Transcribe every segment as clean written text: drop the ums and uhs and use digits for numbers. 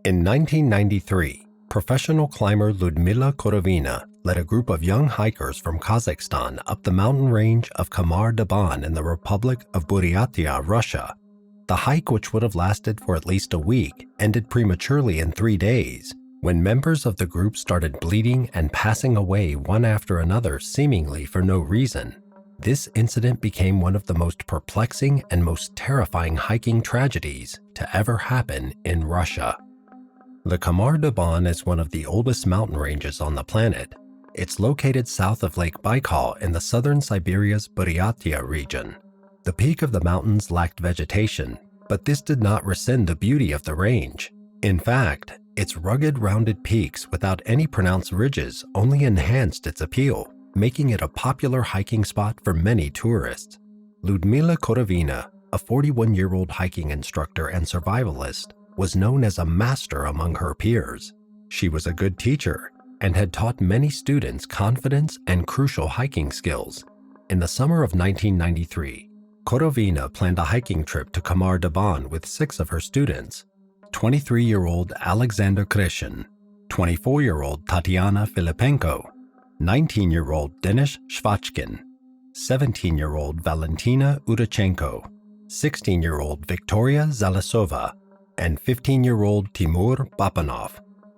In 1993, professional climber Lyudmila Korovina led a group of young hikers from Kazakhstan up the mountain range of Hamar-Daban in the Republic of Buryatia, Russia. The hike, which would have lasted for at least a week, ended prematurely in 3 days, when members of the group started bleeding and passing away one after another seemingly for no reason. This incident became one of the most perplexing and most terrifying hiking tragedies to ever happen in Russia. The Hamar-Daban is one of the oldest mountain ranges on the planet. It's located south of Lake Baikal in the southern Siberia's Buryatia region. The peak of the mountains lacked vegetation, but this did not rescind the beauty of the range. In fact, its rugged, rounded peaks without any pronounced ridges only enhanced its appeal, making it a popular hiking spot for many tourists. Lyudmila Korovina, a 41-year-old hiking instructor and survivalist, was known as a master among her peers. She was a good teacher and had taught many students confidence and crucial hiking skills. In the summer of 1993, Korovina planned a hiking trip to Hamar-Daban with 6 of her students: 23-year-old Alexander Krishin, 24-year-old Tatiana Filipenko, 19-year-old Denis Shvachkin, 17-year-old Valentina Udachenko, 16-year-old Victoria Zalasova, and 15-year-old Timur Bapanov.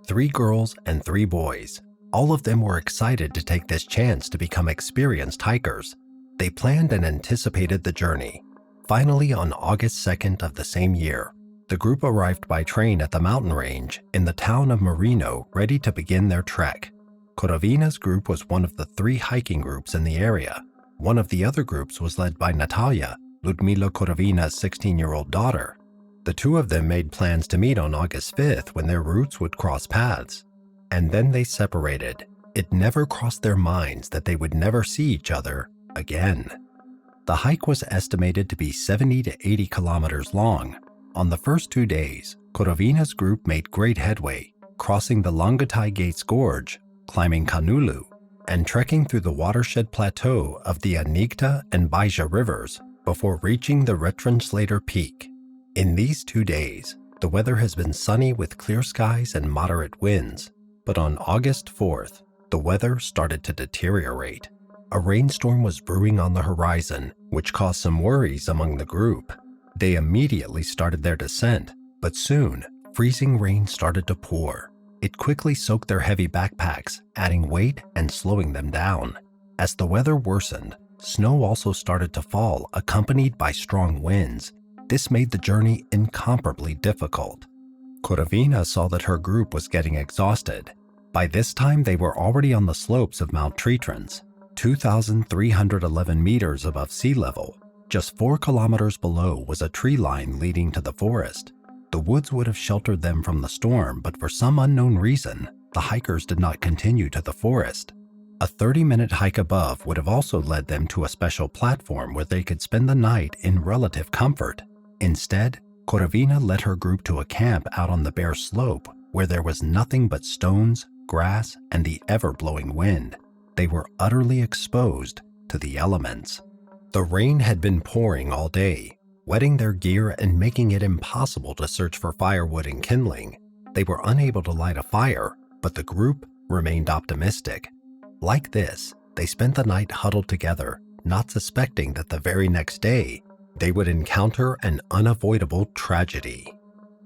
3 girls and 3 boys. All of them were excited to take this chance to become experienced hikers. They planned and anticipated the journey. Finally, on August 2nd of the same year, the group arrived by train at the mountain range in the town of Marino, ready to begin their trek. Korovina's group was one of the 3 hiking groups in the area. One of the other groups was led by Natalia, Lyudmila Korovina's 16-year-old daughter. The 2 of them made plans to meet on August 5th when their routes would cross paths. And then they separated. It never crossed their minds that they would never see each other again. The hike was estimated to be 70 to 80 kilometers long. On the first 2 days, Korovina's group made great headway, crossing the Longatai Gates Gorge, climbing Kanulu, and trekking through the watershed plateau of the Anigta and Baija rivers before reaching the Retranslator Peak. In these 2 days, the weather has been sunny with clear skies and moderate winds, but on August 4th, the weather started to deteriorate. A rainstorm was brewing on the horizon, which caused some worries among the group. They immediately started their descent, but soon, freezing rain started to pour. It quickly soaked their heavy backpacks, adding weight and slowing them down. As the weather worsened, snow also started to fall, accompanied by strong winds. This made the journey incomparably difficult. Korovina saw that her group was getting exhausted. By this time, they were already on the slopes of Mount Tritrans, 2,311 meters above sea level. Just 4 kilometers below was a tree line leading to the forest. The woods would have sheltered them from the storm, but for some unknown reason, the hikers did not continue to the forest. A 30-minute hike above would have also led them to a special platform where they could spend the night in relative comfort. Instead, Korovina led her group to a camp out on the bare slope where there was nothing but stones, grass, and the ever-blowing wind. They were utterly exposed to the elements. The rain had been pouring all day, wetting their gear and making it impossible to search for firewood and kindling. They were unable to light a fire, but the group remained optimistic. Like this, they spent the night huddled together, not suspecting that the very next day, they would encounter an unavoidable tragedy.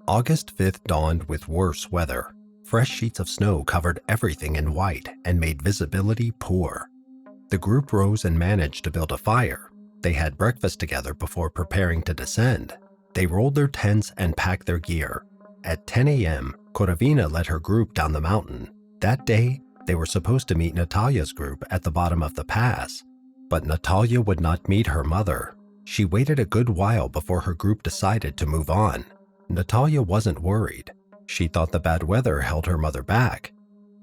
August 5th dawned with worse weather. Fresh sheets of snow covered everything in white and made visibility poor. The group rose and managed to build a fire. They had breakfast together before preparing to descend. They rolled their tents and packed their gear. At 10 a.m., Korovina led her group down the mountain. That day, they were supposed to meet Natalia's group at the bottom of the pass. But Natalia would not meet her mother. She waited a good while before her group decided to move on. Natalia wasn't worried. She thought the bad weather held her mother back,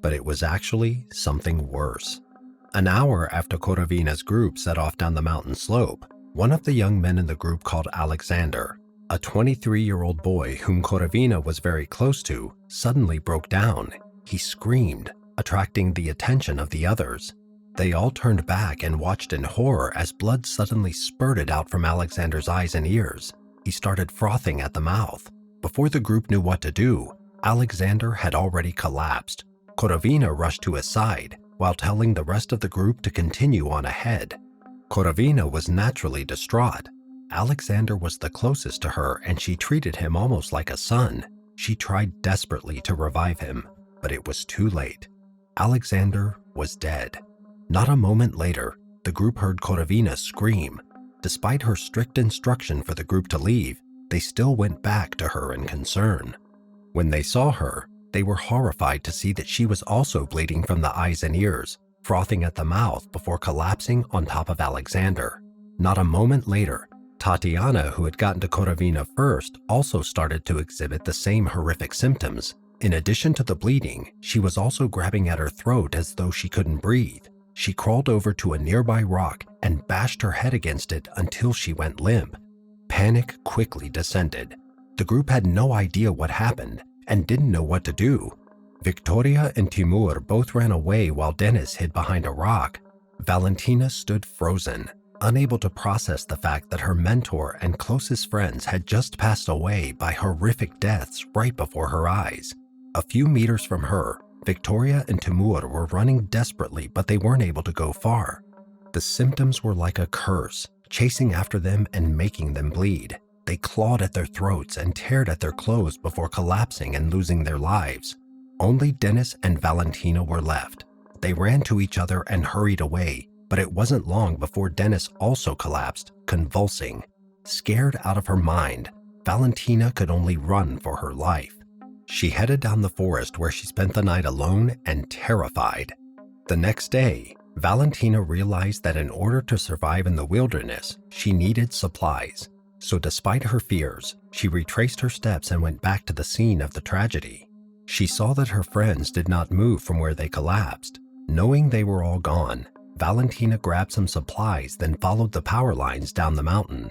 but it was actually something worse. An hour after Korovina's group set off down the mountain slope, one of the young men in the group called Alexander, a 23-year-old boy whom Korovina was very close to, suddenly broke down. He screamed, attracting the attention of the others. They all turned back and watched in horror as blood suddenly spurted out from Alexander's eyes and ears. He started frothing at the mouth. Before the group knew what to do, Alexander had already collapsed. Korovina rushed to his side while telling the rest of the group to continue on ahead. Korovina was naturally distraught. Alexander was the closest to her and she treated him almost like a son. She tried desperately to revive him, but it was too late. Alexander was dead. Not a moment later, the group heard Korovina scream. Despite her strict instruction for the group to leave, they still went back to her in concern. When they saw her, they were horrified to see that she was also bleeding from the eyes and ears, frothing at the mouth before collapsing on top of Alexander. Not a moment later, Tatiana, who had gotten to Korovina first, also started to exhibit the same horrific symptoms. In addition to the bleeding, she was also grabbing at her throat as though she couldn't breathe. She crawled over to a nearby rock and bashed her head against it until she went limp. Panic quickly descended. The group had no idea what happened and didn't know what to do. Victoria and Timur both ran away while Denis hid behind a rock. Valentina stood frozen, unable to process the fact that her mentor and closest friends had just passed away by horrific deaths right before her eyes. A few meters from her, Victoria and Timur were running desperately, but they weren't able to go far. The symptoms were like a curse, chasing after them and making them bleed. They clawed at their throats and teared at their clothes before collapsing and losing their lives. Only Denis and Valentina were left. They ran to each other and hurried away, but it wasn't long before Denis also collapsed, convulsing. Scared out of her mind, Valentina could only run for her life. She headed down the forest where she spent the night alone and terrified. The next day, Valentina realized that in order to survive in the wilderness, she needed supplies. So despite her fears, she retraced her steps and went back to the scene of the tragedy. She saw that her friends did not move from where they collapsed. Knowing they were all gone, Valentina grabbed some supplies, then followed the power lines down the mountain.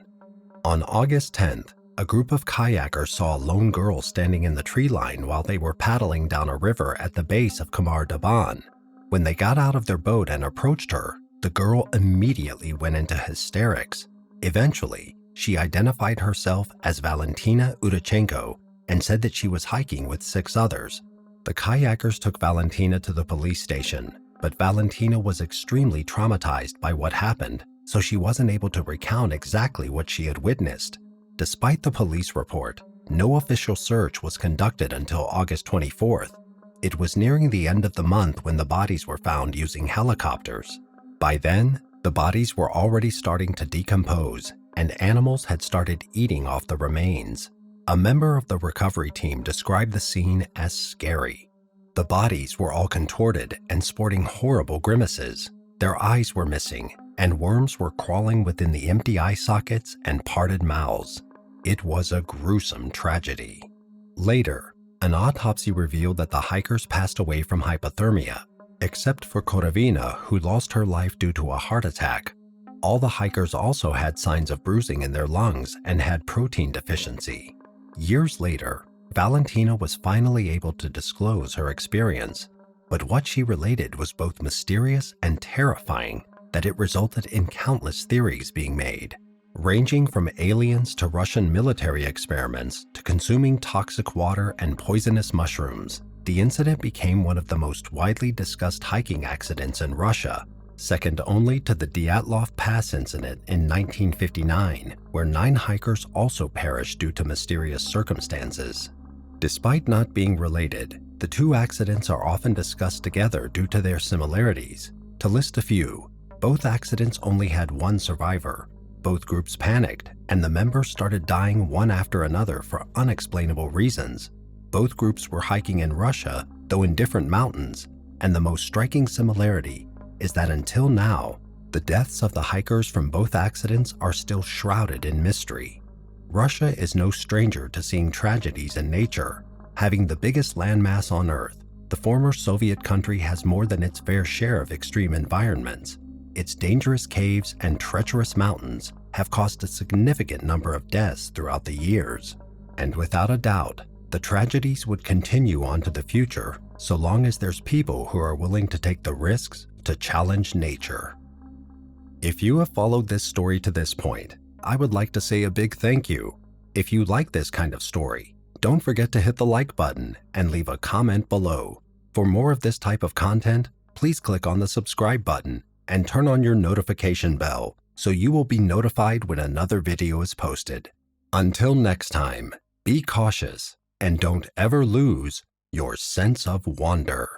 On August 10th, a group of kayakers saw a lone girl standing in the tree line while they were paddling down a river at the base of Hamar-Daban. When they got out of their boat and approached her, the girl immediately went into hysterics. Eventually, she identified herself as Valentina Udachenko and said that she was hiking with 6 others. The kayakers took Valentina to the police station, but Valentina was extremely traumatized by what happened, so she wasn't able to recount exactly what she had witnessed. Despite the police report, no official search was conducted until August 24th. It was nearing the end of the month when the bodies were found using helicopters. By then, the bodies were already starting to decompose, and animals had started eating off the remains. A member of the recovery team described the scene as scary. The bodies were all contorted and sporting horrible grimaces. Their eyes were missing, and worms were crawling within the empty eye sockets and parted mouths. It was a gruesome tragedy. Later, an autopsy revealed that the hikers passed away from hypothermia, except for Korovina, who lost her life due to a heart attack. All the hikers also had signs of bruising in their lungs and had protein deficiency. Years later, Valentina was finally able to disclose her experience, but what she related was both mysterious and terrifying, that it resulted in countless theories being made. Ranging from aliens to Russian military experiments to consuming toxic water and poisonous mushrooms, the incident became one of the most widely discussed hiking accidents in Russia, second only to the Dyatlov Pass incident in 1959, where 9 hikers also perished due to mysterious circumstances. Despite not being related, the 2 accidents are often discussed together due to their similarities. To list a few, both accidents only had 1 survivor. Both groups panicked, and the members started dying one after another for unexplainable reasons. Both groups were hiking in Russia, though in different mountains, and the most striking similarity is that until now, the deaths of the hikers from both accidents are still shrouded in mystery. Russia is no stranger to seeing tragedies in nature. Having the biggest landmass on Earth, the former Soviet country has more than its fair share of extreme environments. Its dangerous caves and treacherous mountains have caused a significant number of deaths throughout the years. And without a doubt, the tragedies would continue on to the future so long as there's people who are willing to take the risks to challenge nature. If you have followed this story to this point, I would like to say a big thank you. If you like this kind of story, Don't forget to hit the like button and leave a comment below. For more of this type of content, please click on the subscribe button and turn on your notification bell so you will be notified when another video is posted. Until next time, be cautious and don't ever lose your sense of wonder.